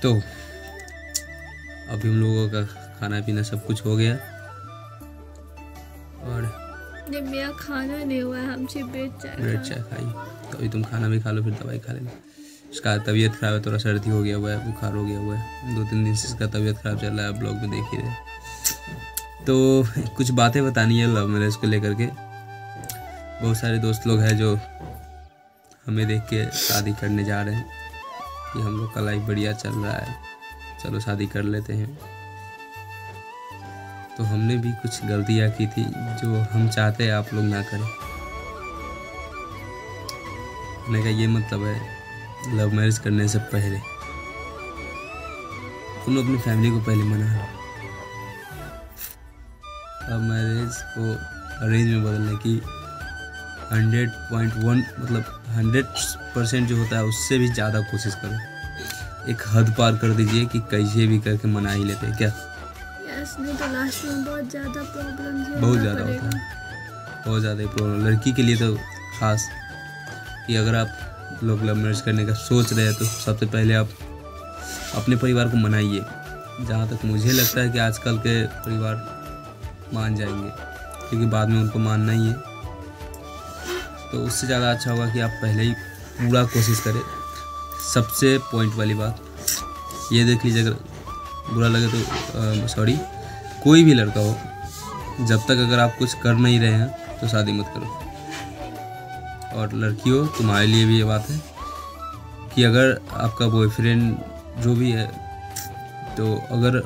तो अभी हम लोगों का खाना पीना सब कुछ हो गया और नहीं, मेरा खाना नहीं हुआ है, हम सिर्फ ब्रेड चाय खाई। तो अभी तुम खाना भी खा लो, फिर दवाई खा लेना। उसका तबीयत ख़राब है, थोड़ा सर्दी हो गया हुआ है, बुखार हो गया हुआ है, 2-3 दिन से इसका तबीयत ख़राब चल रहा है, ब्लॉग में देख ही रहे। तो कुछ बातें बतानी है लव मैरिज को लेकर के। बहुत सारे दोस्त लोग हैं जो हमें देख के शादी करने जा रहे हैं कि हम लोग का लाइफ बढ़िया चल रहा है, चलो शादी कर लेते हैं। तो हमने भी कुछ गलतियाँ की थी जो हम चाहते हैं आप लोग ना करें। कहने का ये मतलब है लव मैरिज करने से पहले तुम अपनी फैमिली को पहले मना लो। लव मैरिज को अरेंज में बदलने की 100.1 मतलब 100% जो होता है उससे भी ज़्यादा कोशिश करो। एक हद पार कर दीजिए कि कैसे भी करके मना ही लेते हैं क्या। नहीं तो लास्ट में बहुत ज़्यादा प्रॉब्लम बहुत ज़्यादा होता है, बहुत ज़्यादा प्रॉब्लम लड़की के लिए तो खास। कि अगर आप लोग लव मैरिज करने का सोच रहे हैं तो सबसे पहले आप अपने परिवार को मनाइए। जहाँ तक मुझे लगता है कि आजकल के परिवार मान जाएंगे, क्योंकि बाद में उनको मानना ही है। तो उससे ज़्यादा अच्छा होगा कि आप पहले ही पूरा कोशिश करें। सबसे पॉइंट वाली बात ये देख लीजिए, अगर बुरा लगे तो सॉरी, कोई भी लड़का हो, जब तक अगर आप कुछ कर नहीं रहे हैं तो शादी मत करो। और लड़कियों, तुम्हारे लिए भी ये बात है कि अगर आपका बॉयफ्रेंड जो भी है, तो अगर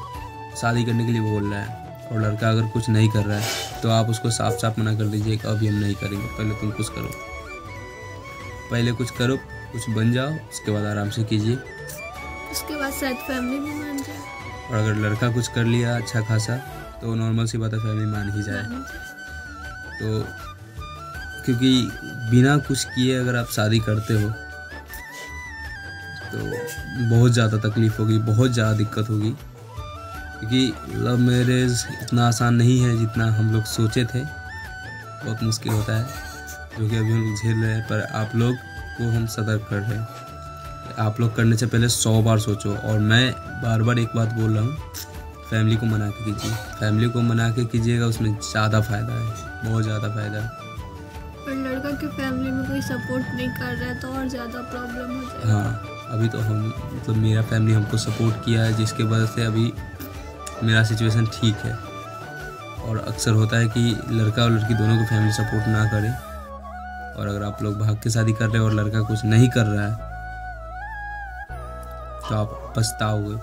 शादी करने के लिए बोल रहा है और लड़का अगर कुछ नहीं कर रहा है तो आप उसको साफ साफ मना कर दीजिए कि अभी हम नहीं करेंगे, पहले तुम कुछ करो, पहले कुछ करो, कुछ बन जाओ, उसके बाद आराम से कीजिए। उसके बाद शायद फैमिली भी मान जाए। और अगर लड़का कुछ कर लिया अच्छा खासा तो नॉर्मल सी बात है, फैमिली मान ही जाए। तो क्योंकि बिना कुछ किए अगर आप शादी करते हो तो बहुत ज़्यादा तकलीफ़ होगी, बहुत ज़्यादा दिक्कत होगी। क्योंकि लव मैरिज इतना आसान नहीं है जितना हम लोग सोचे थे, बहुत मुश्किल होता है, जो कि अभी हम लोग झेल रहे हैं। पर आप लोग को हम सतर्क कर रहे हैं, आप लोग करने से पहले 100 बार सोचो। और मैं बार बार एक बात बोल रहा हूँ, फैमिली को मना के कीजिए, फैमिली को मना के कीजिएगा, उसमें ज़्यादा फ़ायदा है, बहुत ज़्यादा फ़ायदा है। पर लड़का की फैमिली में कोई सपोर्ट नहीं कर रहा है तो और ज़्यादा प्रॉब्लम हो जाएगा। हाँ, अभी तो हम मतलब मेरा फैमिली हमको सपोर्ट किया है, जिसके वजह से अभी मेरा सिचुएशन ठीक है। और अक्सर होता है कि लड़का और लड़की दोनों को फैमिली सपोर्ट ना करे, और अगर आप लोग भाग के शादी कर रहे हो और लड़का कुछ नहीं कर रहा है तो आप पछताओगे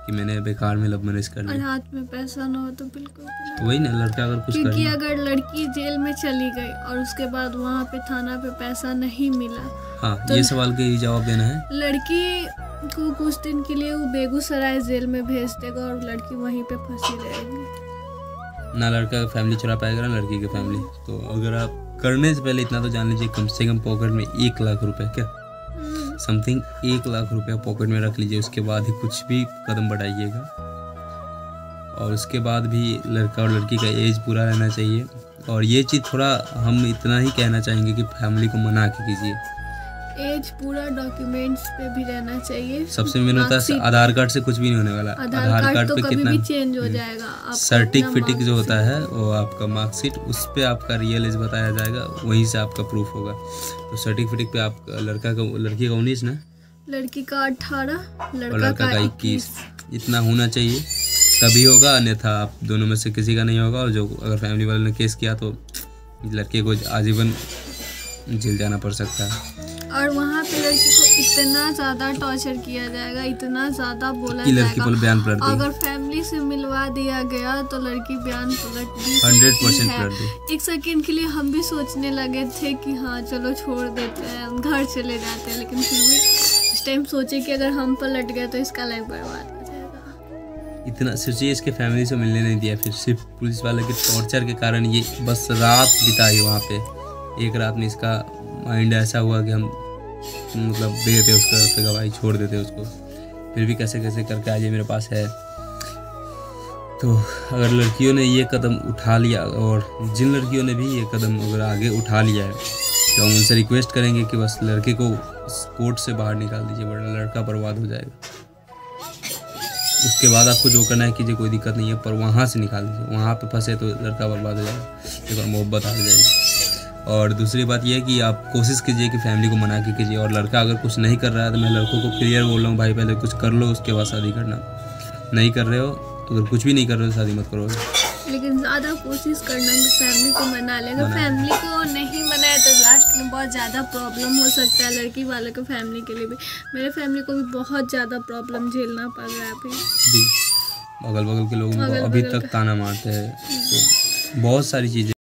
कि मैंने बेकार में लव मैरिज कर और लिया। हाथ में पैसा ना हो तो बिल्कुल भी नहीं। तो वही ना, लड़का अगर कुछ कर क्योंकि लिया, अगर लड़की जेल में चली गई और उसके बाद वहाँ पे थाना पे पैसा नहीं मिला, हाँ तो ये सवाल का ही जवाब देना है। लड़की को कुछ दिन के लिए वो बेगूसराय जेल में भेज देगा और लड़की वहीं पे फंसी रहेगी। ना लड़का का फैमिली चुरा पाएगा ना लड़की की फैमिली। तो अगर आप करने से पहले इतना तो जान लीजिए, कम से कम पॉकेट में 1 लाख रुपए, क्या समथिंग 1 लाख रुपया पॉकेट में रख लीजिए। उसके बाद ही कुछ भी कदम बढ़ाइएगा। और उसके बाद भी लड़का और लड़की का एज पूरा रहना चाहिए। और ये चीज़ थोड़ा हम इतना ही कहना चाहेंगे कि फैमिली को मना के कीजिए। एज पूरा डॉक्यूमेंट्स पे भी रहना चाहिए। सबसे मेन होता है आधार कार्ड से कुछ भी नहीं होने वाला। आधार कार्ड तो पे कभी भी चेंज हो जाएगा। सर्टिफिकेट जो होता है वो आपका मार्कशीट, उस पे आपका रियल एज बताया जाएगा, वहीं से आपका प्रूफ होगा। तो सर्टिफिकेट पे आप लड़की का 19 ना, लड़की का 18, और लड़का का 21 इतना होना चाहिए, तभी होगा। अन्यथा आप दोनों में से किसी का नहीं होगा। और जो अगर फैमिली वाले ने केस किया तो लड़के को आजीवन जेल जाना पड़ सकता है। और वहाँ पे लड़की को इतना ज़्यादा टॉर्चर किया जाएगा, इतना ज़्यादा बोला कि लड़की जाएगा, बोल बयान पलट दी। अगर फैमिली से मिलवा दिया गया तो लड़की बयान पलट दी 100% पलट दी। एक सेकंड के लिए हम भी सोचने लगे थे कि हाँ चलो छोड़ देते हैं, घर चले जाते हैं, लेकिन फिर भी इस टाइम सोचे कि अगर हम पलट गए तो इसका लाइफ बर्बाद हो जाएगा। इतना सोचिए, इसके फैमिली से मिलने नहीं दिया, फिर सिर्फ पुलिस वाले के टॉर्चर के कारण ये बस रात बिताई वहाँ पे। एक रात में इसका माइंड ऐसा हुआ कि हम मतलब दे देते उसको घर पे गवाही, छोड़ देते उसको। फिर भी कैसे कैसे करके आज ये मेरे पास है। तो अगर लड़कियों ने ये कदम उठा लिया, और जिन लड़कियों ने भी ये कदम अगर आगे उठा लिया है, तो हम उनसे रिक्वेस्ट करेंगे कि बस लड़के को कोर्ट से बाहर निकाल दीजिए, वरना लड़का बर्बाद हो जाएगा। उसके बाद आपको जो करना है कीजिए, कोई दिक्कत नहीं है, पर वहाँ से निकाल दीजिए। वहाँ पे फंसे तो लड़का बर्बाद हो जाएगा, एक बार मोहब्बत आ जाएगी। और दूसरी बात यह है कि आप कोशिश कीजिए कि फैमिली को मना के कीजिए। और लड़का अगर कुछ नहीं कर रहा है तो मैं लड़कों को क्लियर बोल रहा हूँ, भाई पहले कुछ कर लो उसके बाद शादी करना। नहीं कर रहे हो तो अगर कुछ भी नहीं कर रहे हो शादी मत करो। लेकिन ज़्यादा कोशिश करना कि फैमिली को मना ले। अगर फैमिली को नहीं मनाए तो लास्ट में बहुत ज़्यादा प्रॉब्लम हो सकता है लड़की वाले को, फैमिली के लिए भी। मेरे फैमिली को भी बहुत ज़्यादा प्रॉब्लम झेलना पड़ रहा है अभी। अगल बगल के लोग अभी तक ताना मारते हैं, तो बहुत सारी चीज़ें